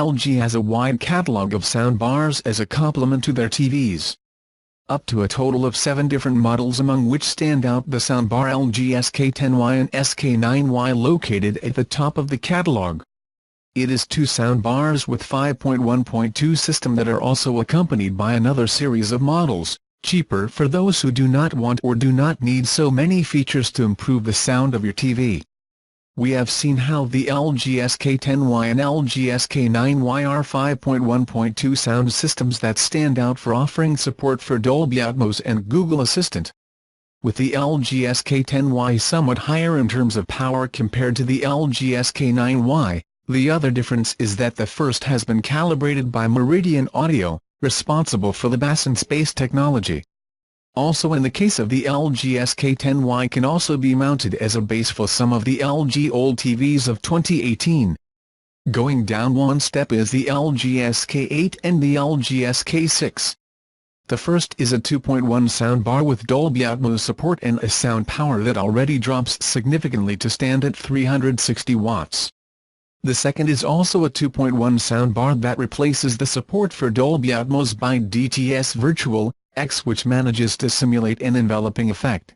LG has a wide catalog of soundbars as a complement to their TVs. Up to a total of 7 different models, among which stand out the soundbar LG SK10Y and SK9Y located at the top of the catalog. It is 2 soundbars with 5.1.2 system that are also accompanied by another series of models, cheaper for those who do not want or do not need so many features to improve the sound of your TV. We have seen how the LG SK10Y and LG SK9Y are 5.1.2 sound systems that stand out for offering support for Dolby Atmos and Google Assistant. With the LG SK10Y somewhat higher in terms of power compared to the LG SK9Y, the other difference is that the first has been calibrated by Meridian Audio, responsible for the bass and space technology. Also, in the case of the LG SK10Y, can also be mounted as a base for some of the LG OLED TVs of 2018. Going down one step is the LG SK8 and the LG SK6. The first is a 2.1 soundbar with Dolby Atmos support and a sound power that already drops significantly to stand at 360 watts. The second is also a 2.1 soundbar that replaces the support for Dolby Atmos by DTS Virtual, which manages to simulate an enveloping effect.